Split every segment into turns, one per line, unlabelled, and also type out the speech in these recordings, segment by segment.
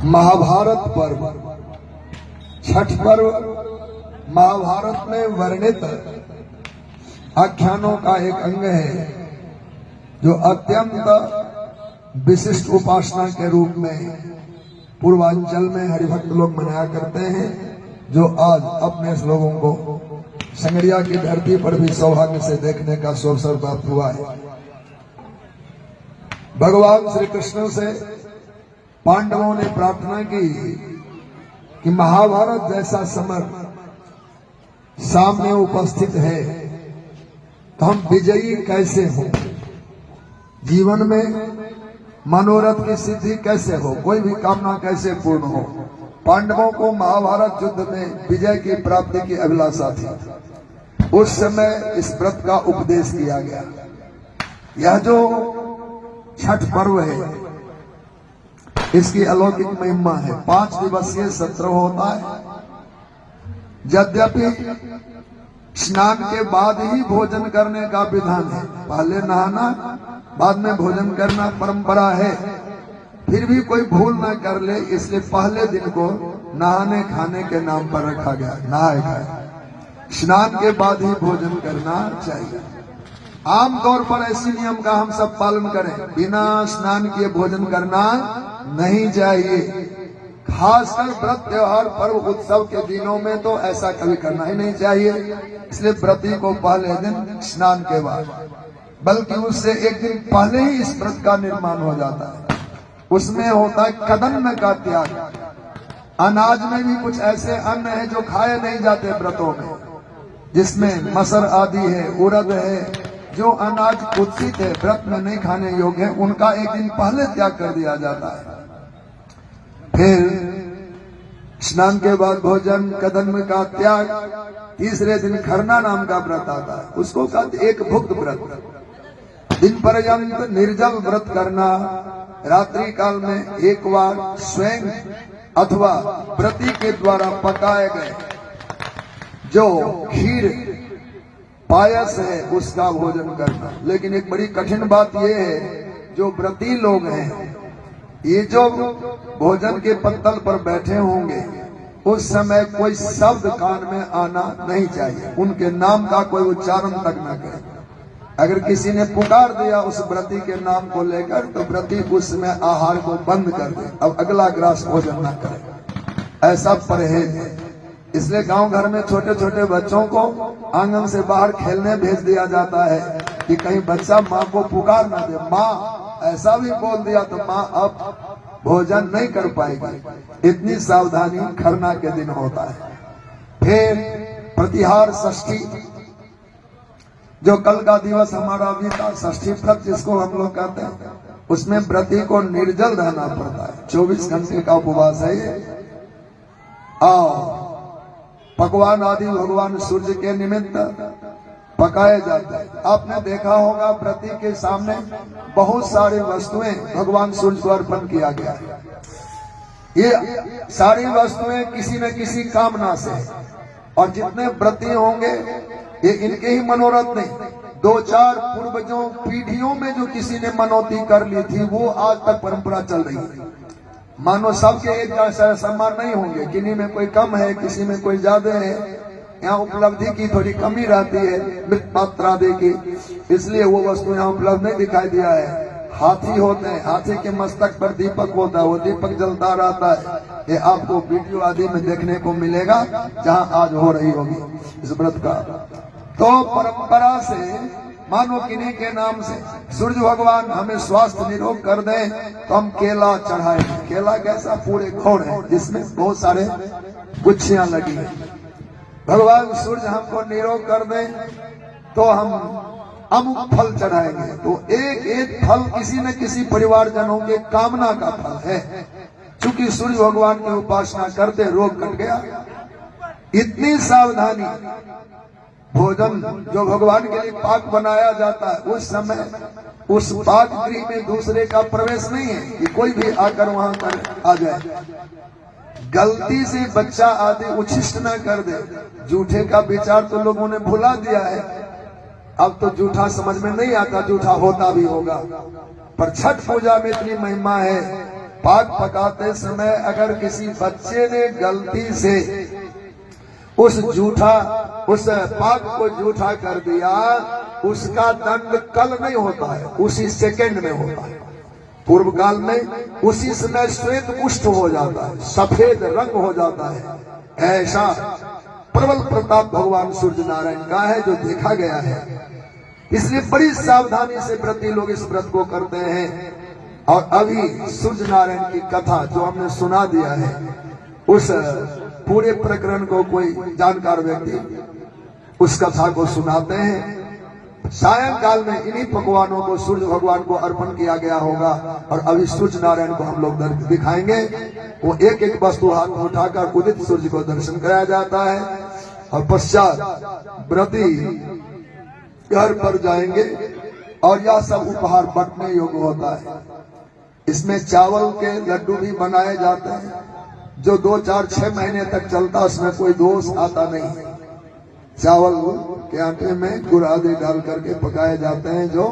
महाभारत पर्व, छठ पर्व महाभारत में वर्णित आख्यानों का एक अंग है जो अत्यंत विशिष्ट उपासना के रूप में पूर्वांचल में हरिभक्त लोग मनाया करते हैं, जो आज अपने लोगों को संगड़िया की धरती पर भी सौभाग्य से देखने का अवसर प्राप्त हुआ है। भगवान श्री कृष्ण से पांडवों ने प्रार्थना की कि महाभारत जैसा समर सामने उपस्थित है तो हम विजयी कैसे हो, जीवन में मनोरथ की सिद्धि कैसे हो, कोई भी कामना कैसे पूर्ण हो। पांडवों को महाभारत युद्ध में विजय की प्राप्ति की अभिलाषा थी। उस समय इस व्रत का उपदेश किया गया। यह जो छठ पर्व है इसकी अलौकिक महिमा है। 5 दिवसीय सत्र होता है। यद्यपि स्नान के बाद ही भोजन करने का विधान है, पहले नहाना बाद में भोजन करना परंपरा है, फिर भी कोई भूल न कर ले इसलिए पहले दिन को नहाने खाने के नाम पर रखा गया। नहाए खाए स्नान के बाद ही भोजन करना चाहिए। आमतौर पर ऐसी नियम का हम सब पालन करें, बिना स्नान किए भोजन करना नहीं चाहिए। खासकर व्रत त्योहार पर्व उत्सव के दिनों में तो ऐसा कभी करना ही नहीं चाहिए। इसलिए व्रती को पहले दिन स्नान के बाद, बल्कि उससे एक दिन पहले ही इस व्रत का निर्माण हो जाता है। उसमें होता है कदम्ब का त्याग। अनाज में भी कुछ ऐसे अन्न है जो खाए नहीं जाते व्रतों में, जिसमें मसर आदि है, उड़द है, जो अनाज कुत्सित है, व्रत में नहीं खाने योग्य है, उनका एक दिन पहले त्याग कर दिया जाता है। फिर स्नान के बाद भोजन, कदम्ब का त्याग। तीसरे दिन खरना नाम का व्रत आता है, उसको कहते एक भुक्त व्रत। दिन पर्यंत निर्जल व्रत करना, रात्रि काल में एक बार स्वयं अथवा व्रती के द्वारा पकाए गए जो खीर पायस है उसका भोजन करना। लेकिन एक बड़ी कठिन बात यह है, जो व्रती लोग हैं ये जो भोजन के पत्तल पर बैठे होंगे उस समय कोई शब्द कान में आना नहीं चाहिए, उनके नाम का कोई उच्चारण तक न करे। अगर किसी ने पुकार दिया उस व्रती के नाम को लेकर तो व्रती उस समय आहार को बंद कर दे, अब अगला ग्रास भोजन न करे। ऐसा परहेज है। इसलिए गांव घर में छोटे छोटे बच्चों को आंगन से बाहर खेलने भेज दिया जाता है कि कहीं बच्चा माँ को पुकार ना दे। माँ ऐसा भी बोल दिया तो माँ अब भोजन नहीं कर पाएगी। इतनी सावधानी खरना के दिन होता है। फिर प्रतिहार षष्ठी, जो कल का दिवस हमारा बीता, षष्ठी व्रत जिसको हम लोग कहते हैं, उसमें व्रती को निर्जल रहना पड़ता है। 24 घंटे का उपवास है ये। पकवान आदि भगवान सूर्य के निमित्त पकाए जाते हैं। आपने देखा होगा व्रती के सामने बहुत सारी वस्तुएं भगवान सूर्य को अर्पण किया गया है। ये सारी वस्तुएं किसी न किसी कामना से, और जितने व्रती होंगे ये इनके ही मनोरथ नहीं, 2-4 पूर्वजों पीढ़ियों में जो किसी ने मनौती कर ली थी वो आज तक परंपरा चल रही है। मानो सबके एक जैसा सम्मान नहीं होंगे, किन्हीं में कोई कम है, किसी में कोई ज्यादा है। यहाँ उपलब्धि की थोड़ी कमी रहती है, मृत मात्रा दे की, इसलिए वो वस्तु यहाँ उपलब्ध नहीं दिखाई दिया है। हाथी होते हैं, हाथी के मस्तक पर दीपक होता है, वो दीपक जलता रहता है। ये आपको वीडियो आदि में देखने को मिलेगा जहाँ आज हो रही होगी इस व्रत का। तो परंपरा से मानो किन्हीं के नाम से सूर्य भगवान हमें स्वास्थ्य निरोग कर दें तो हम केला चढ़ाए। केला कैसा, पूरे खोड़ है जिसमें बहुत सारे गुच्छियां लगी है। भगवान सूर्य हमको निरोग कर दें तो हम अमुक फल चढ़ाएंगे। तो एक एक फल किसी न किसी परिवारजनों के कामना का फल है। चूंकि सूर्य भगवान की उपासना करते रोग कट गया। इतनी सावधानी। भोजन जो भगवान के लिए पाक बनाया जाता है उस समय उस पाक गृह में दूसरे का प्रवेश नहीं है कि कोई भी आकर वहां कर आ जाए। गलती से बच्चा आदि उच्छिष्ट न कर दे। जूठे का विचार तो लोगों ने भुला दिया है। अब तो जूठा समझ में नहीं आता, जूठा होता भी होगा। पर छठ पूजा में इतनी महिमा है पाक पकाते समय अगर किसी बच्चे ने गलती से उस पाक को जूठा कर दिया, उसका दंड कल नहीं होता है, उसी सेकंड में होता है। पूर्व काल में उसी समय श्वेत कुष्ठ हो जाता है, सफेद रंग हो जाता है। ऐसा प्रबल प्रताप भगवान सूर्य नारायण का है जो देखा गया है। इसलिए बड़ी सावधानी से व्रती लोग इस व्रत को करते हैं। और अभी सूर्य नारायण की कथा जो हमने सुना दिया है, उस पूरे प्रकरण को कोई जानकार व्यक्ति उस कथा को सुनाते हैं। सायंकाल में इन्हीं पकवानों को सूर्य भगवान को अर्पण किया गया होगा और अभी सूर्य नारायण को हम लोग दिखाएंगे। वो एक एक वस्तु हाथ में उठाकर उदित सूर्य को दर्शन कराया जाता है और पश्चात व्रती घर पर जाएंगे और यह सब उपहार बंटने योग्य होता है। इसमें चावल के लड्डू भी बनाए जाते हैं जो 2, 4, 6 महीने तक चलता, उसमें कोई दोष आता नहीं। चावल के आटे में गुड़ आदि डाल करके पकाए जाते हैं जो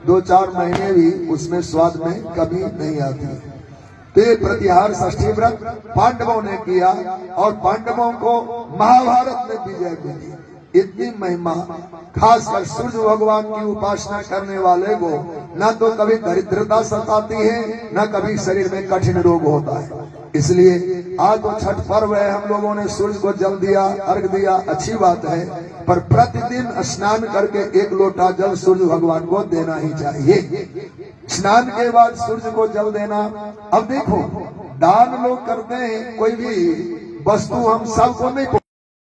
2, 4 महीने भी उसमें स्वाद में कमी नहीं आती। तो ये प्रतिहार षष्ठी व्रत पांडवों ने किया और पांडवों को महाभारत में विजय मिली। इतनी महिमा, खासकर सूर्य भगवान की उपासना करने वाले को न तो कभी दरिद्रता सताती है, न कभी शरीर में कठिन रोग होता है। इसलिए आज तो छठ पर्व है, हम लोगों ने सूर्य को जल दिया, अर्घ दिया, अच्छी बात है, पर प्रतिदिन स्नान करके 1 लोटा जल सूर्य भगवान को देना ही चाहिए। स्नान के बाद सूर्य को जल देना। अब देखो, दान लोग करते हैं, कोई भी वस्तु हम सबको नहीं